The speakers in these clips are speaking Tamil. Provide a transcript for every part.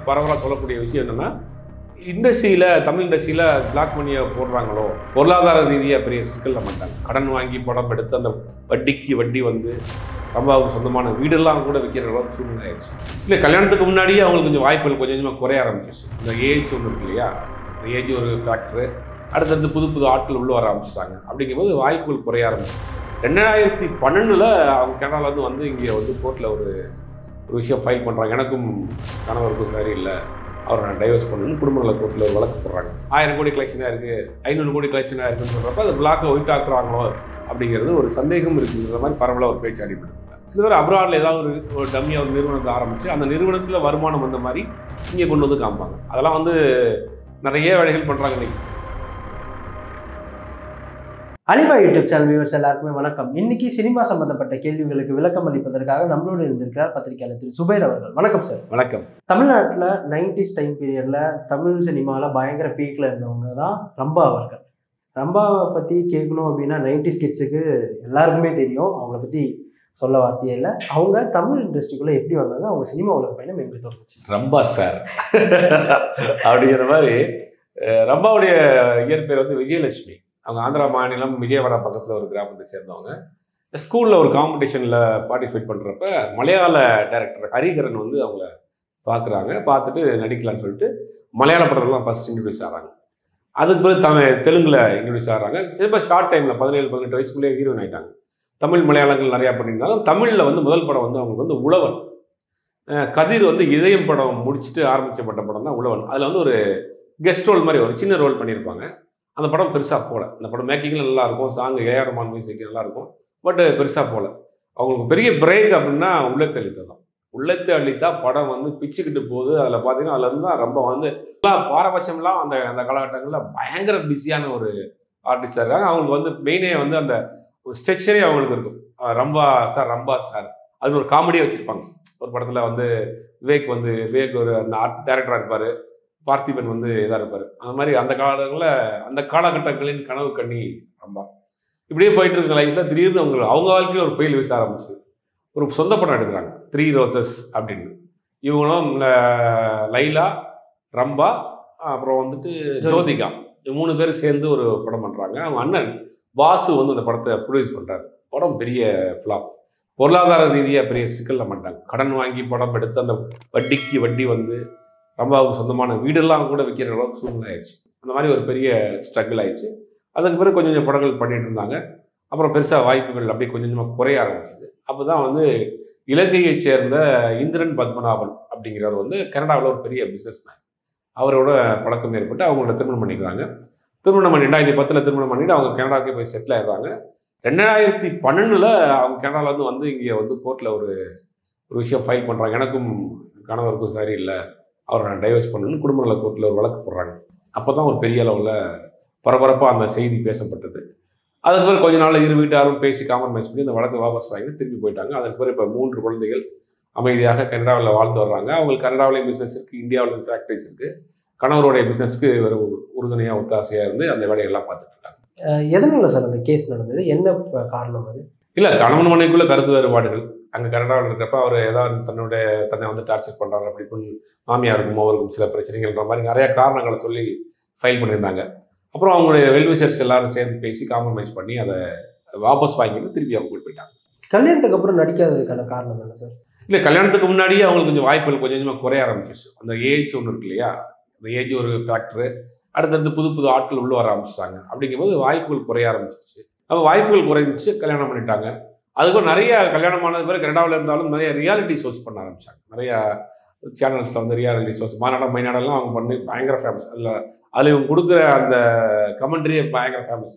பரவலாக சொல்லக்கூடிய விஷயம் என்னென்னா, இண்டஸ்ட்ரியில் தமிழ் இண்டஸ்ட்ரியில் பிளாக் மணியை போடுறாங்களோ, பொருளாதார ரீதியாக பெரிய சிக்கலில் மாட்டாங்க. கடன் வாங்கி படம் எடுத்து அந்த வட்டிக்கு வட்டி வந்து ரம்பாவுக்கு சொந்தமான வீடெல்லாம் கூட விற்கிற அளவுக்கு சூழ்நிலை ஆயிடுச்சு. இல்லை, கல்யாணத்துக்கு முன்னாடியே அவங்களுக்கு கொஞ்சம் வாய்ப்புகள் கொஞ்சம் கொஞ்சமாக குறைய ஆரம்பிச்சிருச்சு. இந்த ஏஜ் ஒன்று இருக்கு இல்லையா, இந்த ஏஜ் ஒரு ஃபேக்டரு. அடுத்தடுத்து புது புது ஆட்கள் உள்ளே வர ஆரம்பிச்சிட்டாங்க. அப்படிங்கும்போது வாய்ப்புகள் குறைய ஆரம்பிச்சு 2012 அவங்க கனடாவில் வந்து இங்கே வந்து கோர்ட்டில் ஒரு விஷயம் ஃபைல் பண்ணுறாங்க. எனக்கும் கணவருக்கும் சரியில்லை, அவரை நான் டைவர்ஸ் பண்ணணும்னு குடும்ப நல கோர்ட்டில் ஒரு வழக்கு போடுறாங்க. 1000 கோடி கலெக்ஷனாக இருக்குது, 500 கோடி கலெக்ஷனாக இருக்குன்னு சொல்கிறப்ப அது பிளாக்கை ஒயிட் ஆக்குறாங்களோ அப்படிங்கிறது ஒரு சந்தேகம் இருக்குங்கிற மாதிரி பரவலாக ஒரு பேச்சு அடிப்படுது. சில பேர் அப்ராடில் ஏதாவது ஒரு டம்மியாக ஒரு நிறுவனத்தை ஆரம்பித்து அந்த நிறுவனத்தில் வருமானம் வந்த மாதிரி இங்கே கொண்டு வந்து காமிப்பாங்க. அதெல்லாம் வந்து நிறைய வேலைகள் பண்ணுறாங்க. இன்னைக்கு அலிபா யூடியூப் சேனல் வியூவர்ஸ் எல்லாருக்குமே வணக்கம். இன்னைக்கு சினிமா சம்பந்தப்பட்ட கேள்விகளுக்கு விளக்கம் அளிப்பதற்காக நம்மளோடு இருந்திருக்கிறார் பத்திரிகையாளர் திரு சுபைர் அவர்கள். வணக்கம் சார். வணக்கம். தமிழ்நாட்டில் 90s டைம் பீரியட்ல தமிழ் சினிமாவில் பயங்கர பீக்ல இருந்தவங்க தான் ரம்பா அவர்கள். ரம்பாவை பற்றி கேட்கணும் அப்படின்னா 90s கிட்ஸுக்கு எல்லாருக்குமே தெரியும், அவங்கள பற்றி சொல்ல வார்த்தையே இல்லை. அவங்க தமிழ் இண்டஸ்ட்ரிக்குள்ளே எப்படி வந்தாங்க, அவங்க சினிமா உலக பயணம் எப்படி தொடங்குச்சு? ரம்பா சார் அப்படிங்கிற மாதிரி. ரம்பாவுடைய இயற்பெயர் வந்து விஜயலட்சுமி. அவங்க ஆந்திரா மாநிலம் விஜயவாடா பக்கத்தில் ஒரு கிராமத்தை சேர்ந்தவங்க. ஸ்கூலில் ஒரு காம்படிஷனில் பார்ட்டிசிபேட் பண்ணுறப்ப மலையாள டைரக்டர் ஹரிகரன் வந்து அவங்கள பார்க்குறாங்க. பார்த்துட்டு நடிக்கலான்னு சொல்லிட்டு மலையாள படத்தெல்லாம் ஃபஸ்ட் இன்ட்ரடியூஸ் ஆகிறாங்க. அதுக்கு பிறகு தெலுங்கில் இன்ட்ரடியூஸ் ஆகிறாங்க. திரும்ப ஷார்ட் டைமில் 17-18 வயசுக்குள்ளேயே ஹீரோயின் ஆகிட்டாங்க. தமிழ் மலையாளங்கள் நிறையா பண்ணியிருந்தாலும் தமிழில் வந்து முதல் படம் வந்து அவங்களுக்கு வந்து உழவன். கதிர் வந்து இதயம் படம் முடிச்சுட்டு ஆரம்பிக்கப்பட்ட படம் தான் உழவன். அதில் வந்து ஒரு கெஸ்ட் ரோல் மாதிரி ஒரு சின்ன ரோல் பண்ணியிருப்பாங்க. அந்த படம் பெருசாக போகல. அந்த படம் மேக்கிங்கில் நல்லாயிருக்கும், சாங் ஏஆர் ரஹ்மான் மியூசிக் நல்லாயிருக்கும், பட் பெருசாக போகல. அவங்களுக்கு பெரிய பிரேக் அப்படின்னா உள்ளத்தை அளித்தா தான். உள்ளத்தை அளித்தா படம் வந்து பிச்சுக்கிட்டு போகுது. அதில் பார்த்தீங்கன்னா அதில் இருந்து தான் ரொம்ப வந்து பாரபட்சம்லாம் அந்த அந்த காலகட்டங்களில் பயங்கர பிஸியான ஒரு ஆர்டிஸ்டாக இருக்காங்க. அவங்களுக்கு வந்து மெயினே வந்து அந்த ஒரு ஸ்ட்ரக்சரே அவங்களுக்கு இருக்கும். ரம்பா சார் அது ஒரு காமெடியாக வச்சுருப்பாங்க. ஒரு படத்தில் வந்து விவேக் ஒரு டேரக்டராக இருப்பார், பார்த்திபன் வந்து இதாக இருப்பார். அந்த மாதிரி அந்த காலகட்டங்களின் கனவு கண்ணி ரம்பா. இப்படியே போயிட்டு இருக்க லைஃப்பில் திடீர்னு அவங்க வாழ்க்கையில் ஒரு புயல் வீச ஆரம்பிச்சு ஒரு சொந்த படம் எடுக்கிறாங்க, 3 Roses அப்படின்னு. இவங்களும் லைலா, ரம்பா, அப்புறம் வந்துட்டு ஜோதிகா, 3 பேர் சேர்ந்து ஒரு படம் பண்ணுறாங்க. அவங்க அண்ணன் வாசு வந்து அந்த படத்தை ப்ரொடியூஸ் பண்ணுறாரு. படம் பெரிய ஃப்ளாப். பொருளாதார ரீதியாக பெரிய சிக்கலில் மாட்டாங்க. கடன் வாங்கி படம் எடுத்து அந்த வட்டிக்கு வட்டி வந்து ரம்பாவுக்கு சொந்தமான வீடெல்லாம் கூட விற்கிற அளவுக்கு சூழ்நிலை ஆயிடுச்சு. அந்த மாதிரி ஒரு பெரிய ஸ்ட்ரகிள் ஆயிடுச்சு. அதுக்கு பிறகு கொஞ்சம் கொஞ்சம் படங்கள் பண்ணிட்டு இருந்தாங்க. அப்புறம் பெருசாக வாய்ப்புகள் அப்படியே கொஞ்சம் கொஞ்சமாக குறைய ஆரம்பிச்சிது. அப்போ தான் வந்து இலங்கையை சேர்ந்த இந்திரன் பத்மநாபன் அப்படிங்கிறவர் வந்து கனடாவில் ஒரு பெரிய பிஸ்னஸ் மேன். அவரோட பழக்கம் ஏற்பட்டு அவங்களோட திருமணம் பண்ணிக்கிறாங்க. திருமணம் பண்ணி 2010 திருமணம் பண்ணிட்டு அவங்க கனடாவுக்கே போய் செட்டில் ஆயிடுறாங்க. 2012 அவங்க கனடாவில் வந்து இங்கே வந்து கோர்ட்டில் ஒரு விஷயம் ஃபைல் பண்ணுறாங்க. எனக்கும் கணவருக்கும் சரியில்லை, அவரை நான் டைவர்ஸ் பண்ணணும்னு குடும்ப நல கோர்ட்டில் ஒரு வழக்கு போடுறாங்க. அப்போ தான் ஒரு பெரிய அளவில் பரபரப்பாக அந்த செய்தி பேசப்பட்டது. அதுக்கு பிறகு கொஞ்ச நாள் இரு வீட்டாரும் பேசி காம்ப்ரமைஸ் பண்ணி அந்த வழக்கை வாபஸ் வாங்கி திரும்பி போயிட்டாங்க. அதுக்கு பிறகு இப்போ 3 குழந்தைகள் அமைதியாக கனடாவில் வாழ்ந்து வர்றாங்க. அவங்களுக்கு கனடாவிலேயும் பிஸ்னஸ் இருக்குது, இந்தியாவிலேயும் ஃபேக்ட்ரிஸ் இருக்குது. கணவருடைய பிஸ்னஸ்க்கு ஒரு உறுதுணையாக ஒத்தாசையாக இருந்து அந்த வேலையெல்லாம் பார்த்துட்டு இருக்காங்க. எதனால சார் அந்த கேஸ் நடந்தது, என்ன காரணம் அது? இல்லை, கணவன் மனைவிக்குள்ள கருத்து வேறுபாடுகள். அங்கே கனடாவில் இருக்கிறப்ப அவர் ஏதாவது தன்னை வந்து டார்ச்சர் பண்ணுறாரு அப்படி இப்படின்னு மாமியாருக்கும் அவருக்கும் சில பிரச்சனைகள்ன்ற மாதிரி நிறையா காரணங்களை சொல்லி ஃபைல் பண்ணியிருந்தாங்க. அப்புறம் அவங்களுடைய வெல்விஷர்ஸ் எல்லாரும் சேர்ந்து பேசி காம்ப்ரமைஸ் பண்ணி அதை வாபஸ் வாங்கிட்டு திருப்பி அவங்க கூட்டு போயிட்டாங்க. கல்யாணத்துக்கு அப்புறம் நடிக்காததுக்கான காரணம் என்ன சார்? இல்லை, கல்யாணத்துக்கு முன்னாடியே அவங்களுக்கு கொஞ்சம் வாய்ப்புகள் கொஞ்சம் கொஞ்சமாக குறைய ஆரம்பிச்சிருச்சு. அந்த ஏஜ் ஒன்று இருக்கு இல்லையா, அந்த ஏஜ் ஒரு ஃபேக்டரு. அடுத்தடுத்து புது புது ஆட்கள் உள்ளே வர ஆரம்பிச்சிட்டாங்க. அப்படிங்கும்போது வாய்ப்புகள் குறைய ஆரம்பிச்சிருச்சு. அப்போ வாய்ப்புகள் குறைஞ்சிச்சு, கல்யாணம் பண்ணிட்டாங்க. அதுக்கும் நிறைய கல்யாணமானது பிறகு கனடாவில் இருந்தாலும் நிறைய ரியாலிட்டி ஷோஸ் பண்ண ஆரம்பித்தாங்க. நிறையா சேனல்ஸில் வந்து ரியாலிட்டி ஷோஸ் மாநாடம் மைநாடெல்லாம் அவங்க பண்ணி பயங்கர ஃபேமஸ். அதில் இவங்க கொடுக்குற அந்த கமெண்ட்ரியே பயங்கர ஃபேமஸ்.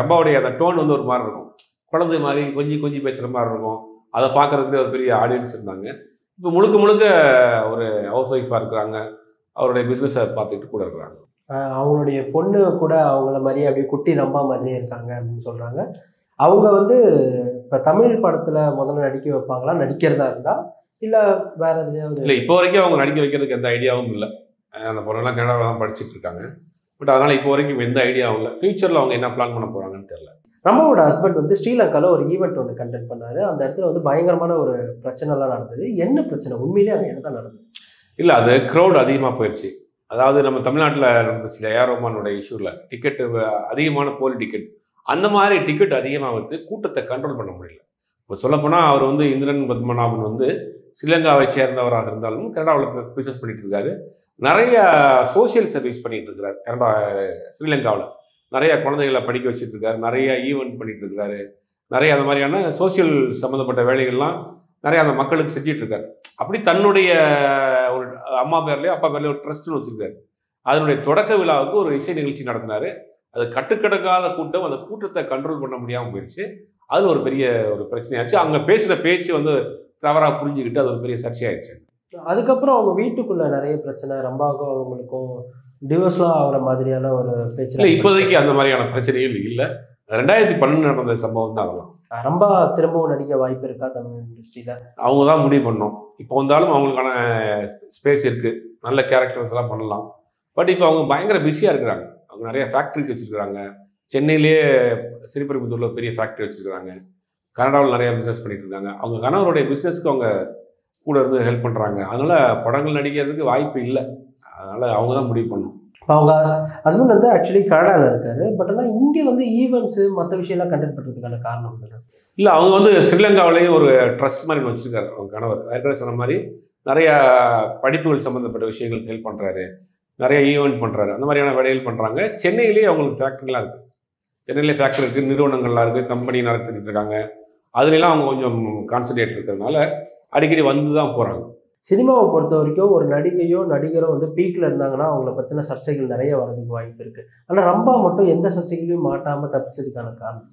ரம்பாவுடைய அந்த டோன் வந்து ஒரு மாதிரி இருக்கும், குழந்தை மாதிரி கொஞ்சி பேசுகிற மாதிரி இருக்கும். அதை பார்க்குறதுக்கு ஒரு பெரிய ஆடியன்ஸ் இருந்தாங்க. இப்போ முழுக்க ஒரு ஹவுஸ் ஒய்ஃபாக இருக்கிறாங்க, அவருடைய பிஸ்னஸை பார்த்துக்கிட்டு கூட இருக்கிறாங்க. அவங்களுடைய பொண்ணு கூட அவங்கள மாதிரியே அப்படியே குட்டி ரம்பா மாதிரியே இருக்காங்க அப்படின்னு சொல்கிறாங்க. அவங்க வந்து இப்போ தமிழ் படத்தில் முதல்ல நடிக்க வைப்பாங்களா, நடிக்கிறதா இருந்தால் இல்லை வேற எதுலையாவது? இல்லை, இப்போ வரைக்கும் அவங்க நடிக்க வைக்கிறதுக்கு எந்த ஐடியாவும் இல்லை. அந்த பொண்ணெல்லாம் கனடாவில் தான் படிச்சுட்டு இருக்காங்க. பட் அதனால் இப்போ வரைக்கும் எந்த ஐடியாவும் இல்லை. ஃபியூச்சரில் அவங்க என்ன பிளான் பண்ண போகிறாங்கன்னு தெரியல. ரம்பாவோட ஹஸ்பண்ட் வந்து ஸ்ரீலங்காவில் ஒரு ஈவெண்ட் ஒன்று கண்டக்ட் பண்ணார். அந்த இடத்துல வந்து பயங்கரமான ஒரு பிரச்சனைலாம் நடந்தது. என்ன பிரச்சனை, உண்மையிலே அங்கே என்ன தான் நடந்தது? இல்லை அது க்ரௌட் அதிகமாக போயிடுச்சு. அதாவது நம்ம தமிழ்நாட்டில் நடந்துச்சு இல்லையா, ஏஆர் ரஹ்மானோட இஷ்யூவில் டிக்கெட்டு அதிகமான போலி டிக்கெட், அந்த மாதிரி டிக்கெட் அதிகமாக வந்து கூட்டத்தை கண்ட்ரோல் பண்ண முடியல. இப்போ சொல்லப்போனால் அவர் வந்து இந்திரன் பத்மநாபன் வந்து ஸ்ரீலங்காவை சேர்ந்தவராக இருந்தாலும் கனடாவில் பிஸ்னஸ் பண்ணிட்டு இருக்காரு. நிறைய சோசியல் சர்வீஸ் பண்ணிட்டு இருக்கிறார் கனடா ஸ்ரீலங்காவில். நிறைய குழந்தைகளை படிக்க வச்சுட்டு இருக்காரு, நிறைய ஈவெண்ட் பண்ணிட்டு இருக்காரு, நிறைய அந்த மாதிரியான சோசியல் சம்மந்தப்பட்ட வேலைகள்லாம் நிறைய அந்த மக்களுக்கு செஞ்சிட்டு இருக்காரு. அப்படி தன்னுடைய ஒரு அம்மா பேர்லேயோ அப்பா பேர்லேயோ ஒரு ட்ரஸ்ட்னு வச்சிருக்காரு. அதனுடைய தொடக்க விழாவுக்கு ஒரு இசை நிகழ்ச்சி நடத்தினாரு. அது கட்டுக்கடங்காத கூட்டம், அந்த கூட்டத்தை கண்ட்ரோல் பண்ண முடியாமல் போயிடுச்சு. அது ஒரு பெரிய ஒரு பிரச்சனையாச்சு. அங்கே பேசுகிற பேச்சு வந்து தவறாக புரிஞ்சுக்கிட்டு அது ஒரு பெரிய சர்ச்சையாயிடுச்சு. அதுக்கப்புறம் அவங்க வீட்டுக்குள்ள நிறைய பிரச்சனை, ரம்பாவுக்கும் அவங்களுக்கும் டிவோர்ஸ்லாம் ஆகிற மாதிரியான ஒரு பேச்சு. இல்லை, இப்போதைக்கு அந்த மாதிரியான பிரச்சனைகள் இல்லை. 2012 நடந்த சம்பவம் தான் அதெல்லாம். ரம்பா திரும்பவும் நடிக்க வாய்ப்பு இருக்கா தமிழ் இண்டஸ்ட்ரியில? அவங்க தான் முடிவு பண்ணோம். இப்போ வந்தாலும் அவங்களுக்கான ஸ்பேஸ் இருக்குது, நல்ல கேரக்டர்ஸ் எல்லாம் பண்ணலாம். பட் இப்போ அவங்க பயங்கர பிஸியாக இருக்கிறாங்க. அவங்க நிறைய ஃபேக்ட்ரிஸ் வச்சுருக்கிறாங்க. சென்னையிலேயே ஸ்ரீபெரும்புதூரில் பெரிய ஃபேக்ட்ரி வச்சுருக்கிறாங்க. கனடாவில் நிறைய பிஸ்னஸ் பண்ணிட்டு இருக்காங்க. அவங்க கணவருடைய பிஸ்னஸ்க்கு அவங்க கூட இருந்து ஹெல்ப் பண்ணுறாங்க. அதனால் படங்கள் நடிக்கிறதுக்கு வாய்ப்பு இல்லை. அதனால் அவங்க தான் முடிவு பண்ணணும். அவங்க ஹஸ்பண்ட் வந்து ஆக்சுவலி கனடாவில் இருக்காரு. பட் ஆனால் இங்கே வந்து ஈவெண்ட்ஸு மற்ற விஷயம்லாம் கண்டக்ட் பண்ணுறதுக்கான காரணம் இல்லை, அவங்க வந்து ஸ்ரீலங்காவிலேயும் ஒரு ட்ரஸ்ட் மாதிரி வச்சுருக்காரு அவங்க கணவர். ஏற்கனவே சொன்ன மாதிரி நிறையா படிப்புகள் சம்மந்தப்பட்ட விஷயங்களுக்கு ஹெல்ப் பண்ணுறாரு, நிறைய ஈவெண்ட் பண்ணுறாரு, அந்த மாதிரியான வேலைகள் பண்ணுறாங்க. சென்னையிலேயே அவங்களுக்கு ஃபேக்ட்ரிலாம் இருக்குது. சென்னையிலே ஃபேக்ட்ரி இருக்குது, நிறுவனங்கள்லாம் இருக்குது, கம்பெனி நடத்திட்டு இருக்காங்க. அதுலலாம் அவங்க கொஞ்சம் கான்சன்ட்ரேட் இருக்கிறதுனால அடிக்கடி வந்து தான் போகிறாங்க. சினிமாவை பொறுத்த வரைக்கும் ஒரு நடிகையோ நடிகரோ வந்து பீக்கில் இருந்தாங்கன்னா அவங்கள பற்றின சர்ச்சைகள் நிறைய வரதுக்கு வாய்ப்பு இருக்குது. ஆனால் ரம்பா மட்டும் எந்த சர்ச்சைகளையும் மாட்டாமல் தப்பிச்சதுக்கான காரணம்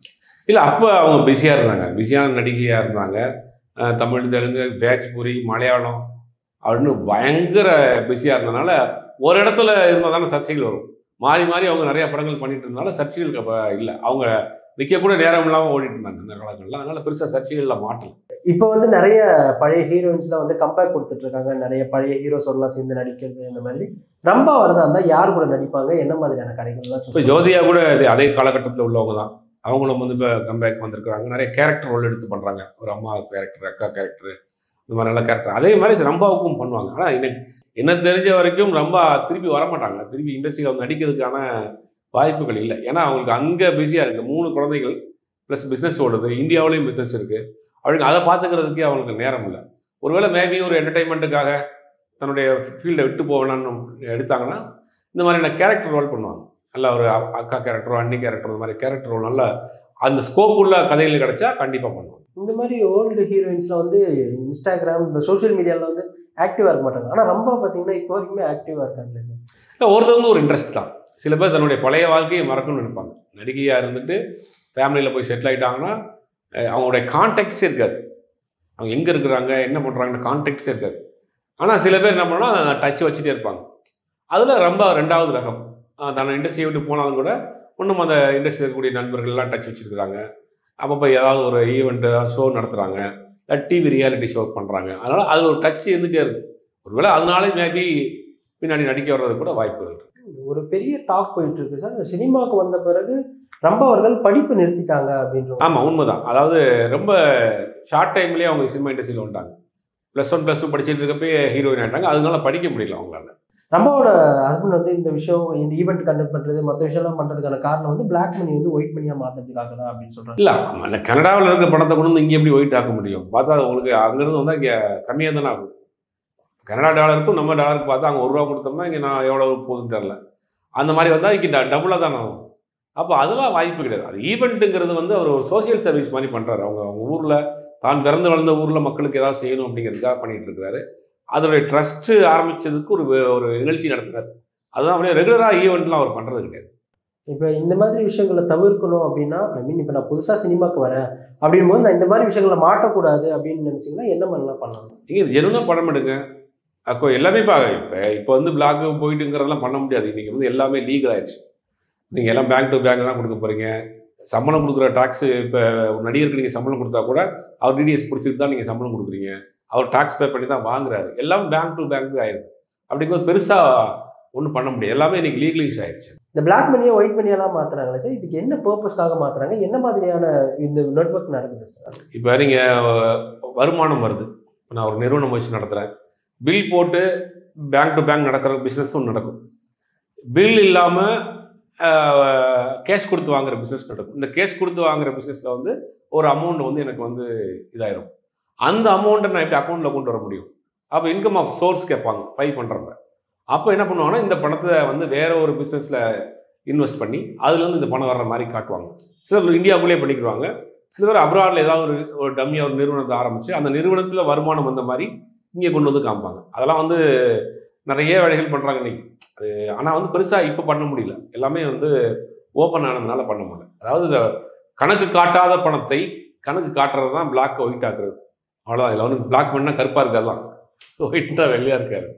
இல்லை, அப்போ அவங்க பிஸியாக இருந்தாங்க, பிஸியான நடிகையாக இருந்தாங்க. தமிழ், தெலுங்கு, பேஜ்பூரி, மலையாளம் அப்படின்னு பயங்கர பிஸியாக இருந்ததுனால ஒரு இடத்துல இருந்தால் தானே சர்ச்சைகள் வரும். மாறி மாறி அவங்க நிறைய படங்கள் பண்ணிட்டு இருந்தனால சர்ச்சைகளுக்கு அப்போ இல்லை. அவங்க நிற்கக்கூட நேரம் இல்லாமல் ஓடிட்டு இருந்தாங்க இந்த காலங்களில். அதனால் பெருசாக சர்ச்சைகளில் மாட்டல. இப்போ வந்து நிறைய பழைய ஹீரோயின்ஸ்லாம் வந்து கம்பேக் கொடுத்துட்ருக்காங்க. நிறைய பழைய ஹீரோஸோடலாம் சேர்ந்து நடிக்கிறது. இந்த மாதிரி ரம்பா வரதா இருந்தால் யார் கூட நடிப்பாங்க, என்ன மாதிரியான கதைகள்லாம்? இப்போ ஜோதியா கூட அதே காலகட்டத்தில் உள்ளவங்க தான். அவங்களும் வந்து இப்போ கம்பேக் வந்திருக்கிறாங்க. நிறைய கேரக்டர் ரோல் எடுத்து பண்ணுறாங்க. ஒரு அம்மா கேரக்டர், அக்கா கேரக்டர், இந்த மாதிரி நல்ல கேரக்டர். அதே மாதிரி ரம்பாவுக்கும் பண்ணுவாங்க. ஆனால் என்ன தெரிஞ்ச வரைக்கும் ரம்பா திருப்பி வரமாட்டாங்க. திருப்பி இண்டஸ்ட்ரியில் அவங்க நடிக்கிறதுக்கான வாய்ப்புகள் இல்லை. ஏன்னா அவங்களுக்கு அங்கே பிஸியாக இருக்குது. 3 குழந்தைகள் ப்ளஸ் பிஸ்னஸ் ஓடுது. இந்தியாவிலையும் பிஸ்னஸ் இருக்குது. அவங்களுக்கு அதை பார்த்துக்கிறதுக்கே அவங்களுக்கு நேரம் இல்லை. ஒருவேளை மேபி ஒரு என்டர்டைன்மெண்ட்டுக்காக தன்னுடைய ஃபீல்டை விட்டு போகணும்னு எடுத்தாங்கன்னா இந்த மாதிரியான கேரக்டர் ரோல் பண்ணுவாங்க. நல்ல ஒரு அக்கா கேரக்டரோ அண்ணி கேரக்டர், இந்த மாதிரி கேரக்டர் ரோல் நல்ல அந்த ஸ்கோப் உள்ள கதைகள் கிடைச்சா கண்டிப்பாக பண்ணுவாங்க. இந்த மாதிரி ஓல்டு ஹீரோயின்ஸ்லாம் வந்து இன்ஸ்டாகிராம், இந்த சோஷியல் மீடியாவில் வந்து ஆக்டிவாக இருக்க மாட்டாங்க. ஆனால் ரம்பா பார்த்தீங்கன்னா இப்போ வரைக்குமே ஆக்டிவாக இருக்காங்க. இல்லை, ஒருத்தவங்க ஒரு இன்ட்ரெஸ்ட் தான். சில பேர் தன்னுடைய பழைய வாழ்க்கையை மறக்கணும்னு நினைப்பாங்க. நடிகையாக இருந்துட்டு ஃபேமிலியில் போய் செட்டில் ஆகிட்டாங்கன்னா அவங்களுடைய கான்டாக்ட்ஸே இருக்காது. அவங்க எங்கே இருக்கிறாங்க, என்ன பண்ணுறாங்கன்னு கான்டாக்ட்ஸே இருக்காது. ஆனால் சில பேர் என்ன பண்ணால் டச் வச்சுட்டே இருப்பாங்க. அதில் ரொம்ப 2வது ரகம். தன்னை இண்டஸ்ட்ரியை விட்டு போனாலும் கூட இன்னும் அந்த இண்டஸ்ட்ரியில் இருக்கக்கூடிய நண்பர்கள்லாம் டச் வச்சுருக்குறாங்க. அப்போ ஏதாவது ஒரு ஈவெண்ட், ஏதாவது ஷோ நடத்துகிறாங்க, டிவி ரியாலிட்டி ஷோ பண்ணுறாங்க. அதனால் அது ஒரு டச் இருந்துகிட்டே இருக்குது. ஒருவேளை அதனாலே மேபி பின்னாடி நடிக்க வர்றது கூட வாய்ப்புகள் இருக்குது. ஒரு பெரிய டாக் போயிட்டு இருக்கு சார். சினிமாவுக்கு வந்த பிறகு ரம்பா அவர்கள் படிப்பு நிறுத்திட்டாங்க அப்படின்ற. ஆமாம், உண்மைதான். அதாவது ரொம்ப ஷார்ட் டைம்லேயே அவங்க சினிமா இண்டஸ்ட்ரியில் வந்துட்டாங்க. +1 +2 படிச்சுட்டு இருக்கப்பே ஹீரோயின் ஆகிட்டாங்க. அதனால படிக்க முடியல அவங்களால. ரம்பாவோட ஹஸ்பண்ட் வந்து இந்த விஷயம், இந்த ஈவெண்ட் கண்டக்ட் பண்ணுறது, மற்ற விஷயம்லாம் பண்ணுறதுக்கான காரணம் வந்து பிளாக் மணி வந்து ஒயிட் மணியாக மாற்றுறதுக்காக தான் அப்படின்னு சொல்கிறாங்க. இல்லை, கனடாவில் இருக்க பணத்தை கொண்டு வந்து இங்கே எப்படி ஒயிட் ஆக்க முடியும்? பார்த்தா உங்களுக்கு அங்கேருந்து வந்தால் இங்கே கம்மியாக தானே ஆகும். கனடா டாலருக்கும் நம்ம டாலருக்கு பார்த்தா அங்கே ₹1 கொடுத்தோம்னா இங்கே நான் எவ்வளோ போகுதுன்னு தெரில. அந்த மாதிரி வந்தால் இங்கே டபுளாக தான் ஆகும். அப்போ அதெல்லாம் வாய்ப்பு கிடையாது. அது ஈவெண்ட்டுங்கிறது வந்து அவர் ஒரு சோசியல் சர்வீஸ் மாதிரி பண்ணுறாரு. அவங்க ஊரில் தான் பிறந்து வளர்ந்த ஊரில் மக்களுக்கு ஏதாவது செய்யணும் அப்படிங்கிறதுக்காக பண்ணிகிட்டு இருக்கிறாரு. அதோடைய ட்ரஸ்ட்டு ஆரம்பித்ததுக்கு ஒரு நிகழ்ச்சி நடத்துகிறார். அதுதான் அப்படியே ரெகுலராக ஈவெண்ட்லாம் அவர் பண்ணுறது கிடையாது. இப்போ இந்த மாதிரி விஷயங்களை தவிர்க்கணும் அப்படின்னா, இப்போ நான் புதுசாக சினிமாவுக்கு வரேன் அப்படின் போது நான் இந்த மாதிரி விஷயங்களை மாட்டக்கூடாது அப்படின்னு நினச்சிங்கன்னா என்ன மாதிரிலாம் பண்ணலாம்? நீங்கள் ஜெனுவனாக படம் எடுங்க. அப்போ எல்லாமே இப்போ வந்து பிளாக் போயிட்டுங்கிறதெல்லாம் பண்ண முடியாது. இன்றைக்கி வந்து எல்லாமே லீகல் ஆயிடுச்சு. நீங்கள் எல்லாம் பேங்க் டு பேங்க் தான் கொடுக்க போகிறீங்க. சம்பளம் கொடுக்குற டாக்ஸு, இப்போ ஒரு நடிகருக்கு நீங்கள் சம்பளம் கொடுத்தா கூட அவர் டிடிஎஸ் பிடிச்சிட்டு தான் நீங்கள் சம்பளம் கொடுக்குறீங்க. அவர் டாக்ஸ் பே பண்ணி தான் வாங்குறாரு. எல்லாம் பேங்க் டு பேங்க் ஆயிடுது. அப்படிங்கும்போது பெருசாக ஒன்றும் பண்ண முடியாது. எல்லாமே இன்றைக்கி லீகலைஸ் ஆயிடுச்சு. இந்த பிளாக் மணியை ஒயிட் மணியெல்லாம் மாற்றுறாங்களே சார், இதுக்கு என்ன பர்பஸ்க்காக மாற்றுறாங்க? என்ன மாதிரியான இந்த நெட்வொர்க் நடக்குது சார்? இப்போ நீங்கள் வருமானம் வருது. இப்போ நான் ஒரு நிறுவனம் வச்சு நடத்துகிறேன். பில் போட்டு பேங்க் டு பேங்க் நடக்கிற பிஸ்னஸும் நடக்கும். பில் இல்லாமல் கேஷ் கொடுத்து வாங்குற பிஸ்னஸ் நடக்கும். இந்த கேஷ் கொடுத்து வாங்குற பிஸ்னஸில் வந்து ஒரு அமௌண்ட் வந்து எனக்கு வந்து இதாயிரும். அந்த அமௌண்ட்டை நான் எப்படி அக்கௌண்ட்டில் கொண்டு வர முடியும்? அப்போ இன்கம் ஆஃப் சோர்ஸ் கேட்பாங்க ஃபைல் பண்ணுறப்ப. அப்போ என்ன பண்ணுவாங்கன்னா இந்த பணத்தை வந்து வேற ஒரு பிஸ்னஸில் இன்வெஸ்ட் பண்ணி அதுலேருந்து இந்த பணம் வர்ற மாதிரி காட்டுவாங்க. சிலர் இந்தியாவுக்குள்ளேயே பண்ணிக்கிடுவாங்க. சில பேர் அப்ராடில் ஏதாவது ஒரு டம்மியாக ஒரு நிறுவனத்தை ஆரம்பித்து அந்த நிறுவனத்தில் வருமானம் வந்த மாதிரி இங்கே கொண்டு வந்து காமிப்பாங்க. அதெல்லாம் வந்து நிறைய வேலைகள் பண்ணுறாங்க இன்னைக்கு. அது ஆனால் வந்து பெருசாக இப்போ பண்ண முடியல. எல்லாமே வந்து ஓப்பன் ஆனதுனால பண்ண முடியல. அதாவது இந்த கணக்கு காட்டாத பணத்தை கணக்கு காட்டுறது தான் பிளாக் ஒயிட் ஆக்குறது. அவ்வளோதான். இதில் வந்து பிளாக் பண்ணால் கருப்பாக இருக்காதுலாம், ஒயிட்டாக வெள்ளையாக இருக்காது.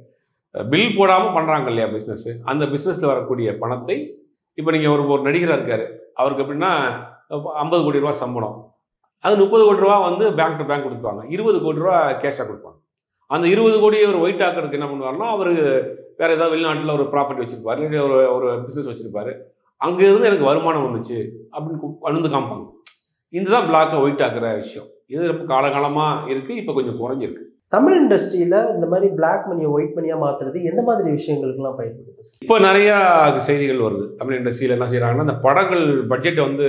பில் போடாமல் பண்ணுறாங்க இல்லையா பிஸ்னஸ்ஸு, அந்த பிஸ்னஸில் வரக்கூடிய பணத்தை இப்போ நீங்கள் ஒரு நடிகராக இருக்கார், அவருக்கு எப்படின்னா 50 கோடி ரூபா சம்பளம், அது 30 கோடி ரூபா வந்து பேங்க் டு பேங்க் கொடுப்பாங்க, 20 கோடி ரூபா கேஷாக கொடுப்பாங்க. அந்த 20 கோடியை ஒரு ஒயிட் ஆக்கிறதுக்கு என்ன பண்ணுவார்னா, அவர் வேறு ஏதாவது வெளிநாட்டில் ஒரு ப்ராப்பர்ட்டி வச்சுருப்பார், இல்லை ஒரு பிஸ்னஸ் வச்சுருப்பார், அங்கேருந்து எனக்கு வருமானம் வந்துச்சு அப்படின்னு வந்து காமிப்பாங்க. இதுதான் பிளாக்கை ஒயிட் ஆக்குற விஷயம். இது ரொம்ப காலகாலமாக இருக்குது, இப்போ கொஞ்சம் குறைஞ்சிருக்கு. தமிழ் இண்டஸ்ட்ரியில் இந்த மாதிரி பிளாக் மணியை ஒயிட் மணியாக மாற்றுறது எந்த மாதிரி விஷயங்களுக்குலாம் பயன்படுது? இப்போ நிறையா செய்திகள் வருது. தமிழ் இண்டஸ்ட்ரியில் என்ன செய்கிறாங்கன்னா, இந்த படங்கள் பட்ஜெட்டை வந்து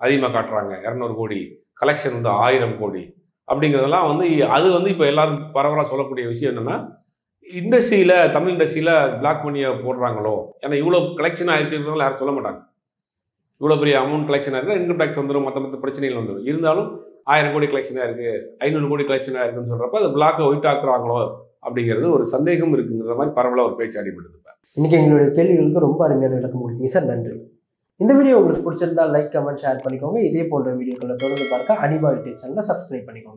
அதிகமாக காட்டுறாங்க. 200 கோடி, கலெக்ஷன் வந்து 1000 கோடி அப்படிங்கிறதெல்லாம் வந்து அது வந்து இப்போ எல்லாரும் பரவலாக சொல்லக்கூடிய விஷயம் என்னென்னா, இண்டஸ்ட்ரியில் தமிழ் இண்டஸ்ட்ரியில் பிளாக் மணியை போடுறாங்களோ, ஏன்னா இவ்வளோ கலெக்ஷன் ஆயிடுச்சுன்றதால யாரும் சொல்ல மாட்டாங்க. இவ்வளோ பெரிய அமௌண்ட் கலெக்ஷன் ஆகிருக்குன்னா இன்கம் டேக்ஸ் வந்துடும், மற்ற பிரச்சனைகள் வந்துடும். இருந்தாலும் 1000 கோடி கலெக்ஷனாக இருக்குது, 500 கோடி கலெக்ஷனாக இருக்குன்னு சொல்கிறப்ப அது பிளாக்கை ஒயிட் ஆக்குறாங்களோ அப்படிங்கிறது ஒரு சந்தேகம் இருக்குங்கிற மாதிரி பரவலாக ஒரு பேச்சு அடிபடுது. இன்றைக்கி எங்களுடைய கேள்விகளுக்கு ரொம்ப அருமையான விளக்கம் கொடுத்தீங்க சார், நன்றி. இந்த வீடியோ உங்களுக்கு பிடிச்சிருந்தா லைக், கமெண்ட், ஷேர் பண்ணிக்கோங்க. இதே போன்ற வீடியோக்களை தொடர்ந்து பார்க்க அனிபா யூடியூப் சேனலை சப்ஸ்கிரைப் பண்ணிக்கோங்க.